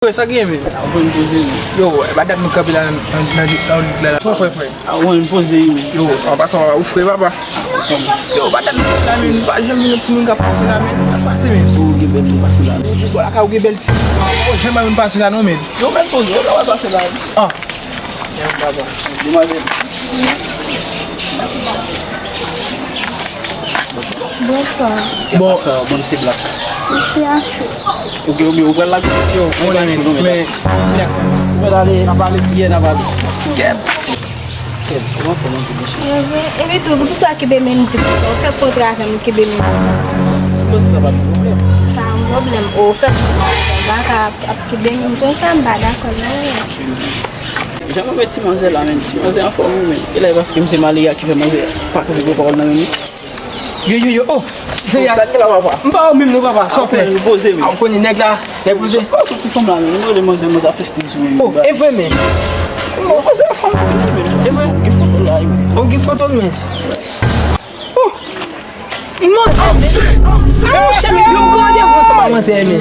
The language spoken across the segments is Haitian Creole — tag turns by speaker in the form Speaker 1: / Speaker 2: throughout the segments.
Speaker 1: Sa gen men?
Speaker 2: A wan pose men.
Speaker 1: Yo, badat nou kapi la nan lit la. Son fwe.
Speaker 2: A wan pose men.
Speaker 1: Yo, an pasan ou fwe papa. Yo, badat nou kapi la men. Jem men ti moun ka pase la men. A pase men.
Speaker 2: Ou ge bel nou pase la.
Speaker 1: Yo, la ka ou ge bel ti. Jem men pase la nou men.
Speaker 2: Yo men pose, yo la wè pase la.
Speaker 1: Ah.
Speaker 2: Dimazen.
Speaker 3: Bonsoir.
Speaker 2: Bon, bon se blak.
Speaker 3: Ici à chaud.
Speaker 2: Ok, ouvrez la gueule.
Speaker 1: Yo, mais relax.
Speaker 2: On va aller, on va aller prier, on va aller. Quel, comment tu dis?
Speaker 3: E ve tou, pou sa ki be men di pou sa, ou fe kontra kan ki be men.
Speaker 2: Suppose ça va problème.
Speaker 3: Sa an problem, ou fe kontra ap ki be men, kon sa mba d'akon nan.
Speaker 2: Jamais fait petit manger là, même. Petit manger en forme, même. Et là, parce que c'est Malia qui fait manger. Pas que je veux parler dans le
Speaker 1: Yo, oh!
Speaker 2: C'est ça que là, papa.
Speaker 1: Mpa ou mim nou papa, son fwe.
Speaker 2: Poser, mais.
Speaker 1: An koni neg la, neg pose.
Speaker 2: Quand tout petit femme là, nous le manger, nous a festif sur lui.
Speaker 1: Oh, e vwe men?
Speaker 2: On va faire femme.
Speaker 1: E vwe?
Speaker 2: Il faut là.
Speaker 1: On gi fotos men? Oh! Mwanse men? Mwanse men? Yo mkode mwanse pa mwanse men?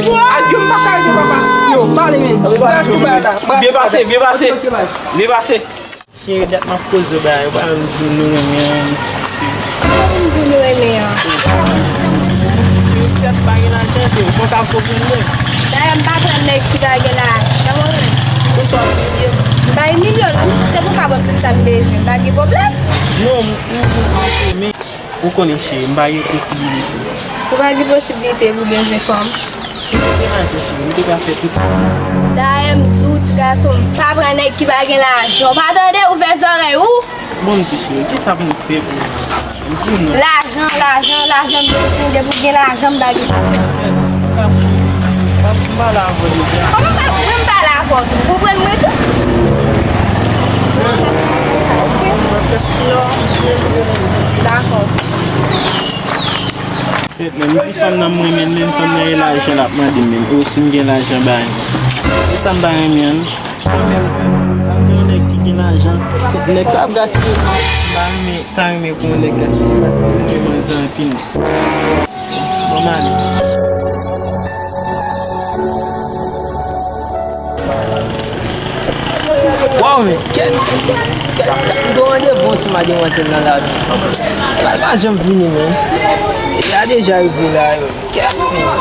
Speaker 1: Yo mbakay di papa? Yo, bale men?
Speaker 2: Bien passé, bien passé. Bien passé.
Speaker 4: Chérie, dat ma cause ba, yo ba m di nou men.
Speaker 3: Mwen nou e me an.
Speaker 4: Yo pa gen an chen, yo kon ka kopren men.
Speaker 3: Da yon patran nek ki da gen la chaman men.
Speaker 4: Yo so milyon.
Speaker 3: Ba yon milyon, se pou ka bon pin sa mbejwen, ba gen problem?
Speaker 4: Non, men, ou konen chérie, mba gen posibilite.
Speaker 3: Pou ba gen posibilite pou benjwen fom.
Speaker 4: Si yo gen an chen chérie, mwen te ka fe tout.
Speaker 3: Da yon mzout gason, patran nek ki ba gen la chan. Patande ou fe zore ou?
Speaker 4: Bon ti chérie, ki sa pou m fe pou?
Speaker 3: L'argent de pou gen l'argent bagi.
Speaker 4: Mba la avon de jan.
Speaker 3: Mwen pa la avon, pou pren mwen tou? D'akon.
Speaker 4: Men ti fam nan mwen men fam nan yon l'ajan ap mwen di men. Ou si m gen l'ajan ba yon. E sa m ba yon men. Avyon nek ki gen l'ajan. Nek sa ap gaspe. Ba yon tan yon pou nek gaspe. Mwen mwen zan pin. Maman.
Speaker 1: Wow men, ken do an de bon si ma di wansen nan la vi. La jom vini men. E a deja yu vini la yo. Ken men.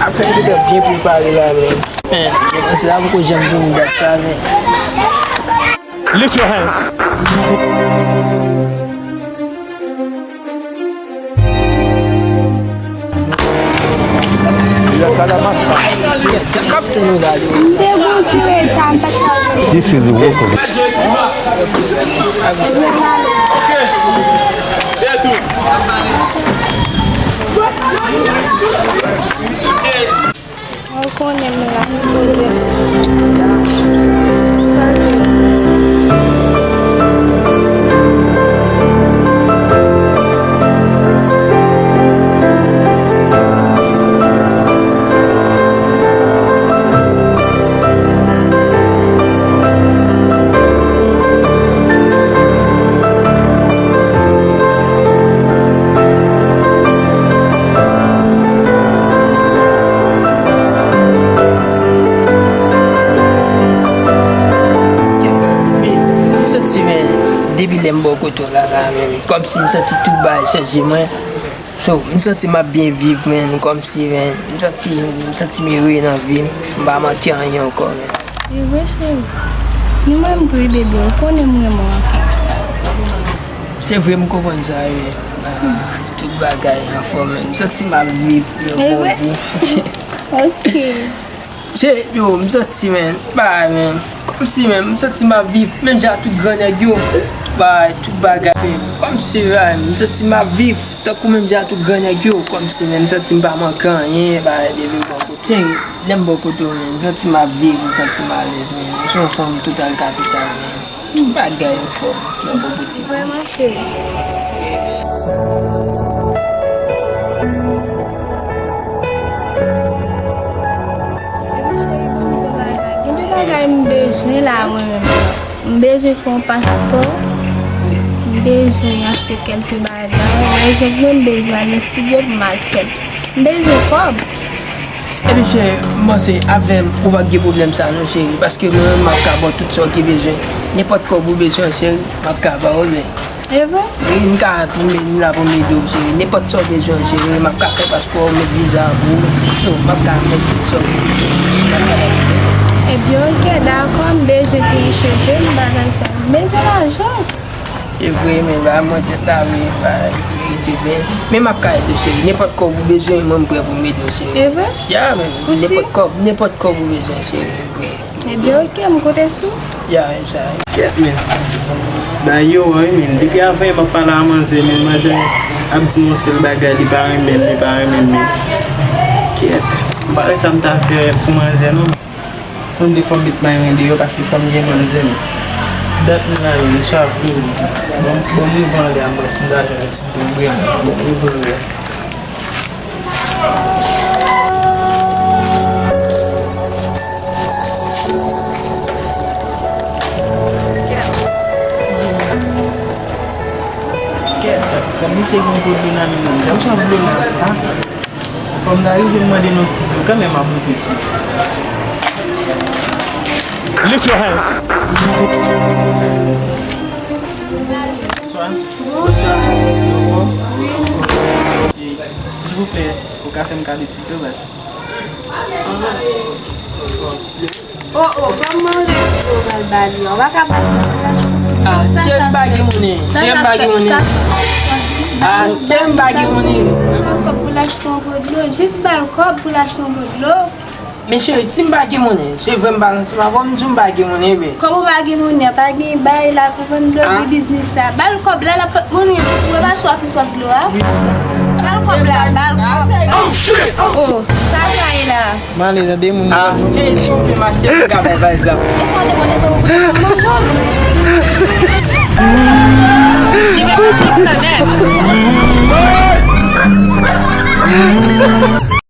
Speaker 1: A fe de bien prepare la men. Men, se la pou ko jom vini dat sa men.
Speaker 5: Lift your hands. This is the work of it.
Speaker 3: Ou konen mwen la pose.
Speaker 1: Kom si m senti tout ba chanje mwen. So, m senti ma bien viv men. Kom si men, m senti mi re nan vi. M ba manke an yon kon men.
Speaker 3: E wè chéri, ni mwen m touye bebe, ou konen mwen mwen.
Speaker 1: Se vre m kompon sa we. Tout bagay an fò men. M senti ma viv.
Speaker 3: E wè? Ok.
Speaker 1: Se, yo, m senti men. Ba men. Kom si men, m senti ma viv. Men jan tout grenè gyo. Ba, tout bagay men. Kom si men, m senti ma viv. Takou men jan tout grenè gyo. Kom si men, m senti m ba manke an yen. Ba, devin bako. Se, lem bako to men. M senti ma viv, m senti ma lez men. M son fòm total kapital men. Tout bagay m fòm. Mè bako ti.
Speaker 3: Vreman chéri. Mbezwen la mwen men. Mbezwen fon pasport. Mbezwen achete kelke bagay. Mbezwen mbezwen an studio pou mal fèt. Mbezwen kob.
Speaker 1: E bi chéri, mwen se avem ou pa ge problem sa nou chéri. Paske mwen map ka ba tout so ki bezwen. Nepot ko pou bezwen chéri, map ka ba ou ben.
Speaker 3: E vè?
Speaker 1: Mwen ka pou mwen la pou mwen do chéri. Nepot so bezwen chéri, map ka fe pasport, mwen visa pou. So, map ka fe tout so.
Speaker 3: E bi ok, d'akon, bezwen piye cheve, mwen bagan sa. Bezwen l'ajan.
Speaker 1: E vwe men, ba mwen te ta we, ba iti ben. Men map ka eto chéri, nepot ko pou bezwen, mwen mpre pou mwen do chéri.
Speaker 3: E vè?
Speaker 1: Ya men,
Speaker 3: Aussi?
Speaker 1: nepot ko pou bezwen chéri, mpre.
Speaker 3: E bi ok, mwen kote sou.
Speaker 1: Ya, e sa.
Speaker 4: Ket men. Da yo woy men, depi avan yon pala a manze men, maje ap di moun sel bagay li pa remen men. Ket. Bale sa mta fe pou manze nou. Son de fom bit may men de yo pasi fom gen manze men. Dat men la yon, so a flu. Bon mou van le ambas, nda jen eti do bwen. Bon mou van le. Kami se kon pou di nan men, jam sa blou nan, ha? Fom da yon jen mwade nou ti do, kame ma blou pesu.
Speaker 5: Lift your hands.
Speaker 4: Swan? S'il vous plaît, pou ka fem ka de ti do bas.
Speaker 3: Koman re bali yo? Waka
Speaker 1: Ah, chen bagi mouni. Chen bagi mouni. Ah, chen bagi mouni.
Speaker 3: Kob pou l'achton pot lo, jis bal kob pou l'achton pot lo.
Speaker 1: Men chéri, si mbagi mouni, chéri vwen balans, ma vwen mjou mbagi mouni be.
Speaker 3: Komo bagi mouni, bagi bay la pou ven lo bi business la. Bal kob la la pot mouni, pou ba soif lo ha? Bal kob la, bal kob. Oh shit! Oh, sa kay la.
Speaker 4: Mali na de moun.
Speaker 1: Ah, chéri, sou pi ma chéri gabe vazan.
Speaker 3: E fon de mone pou manjon. Jive pou 6 sa net.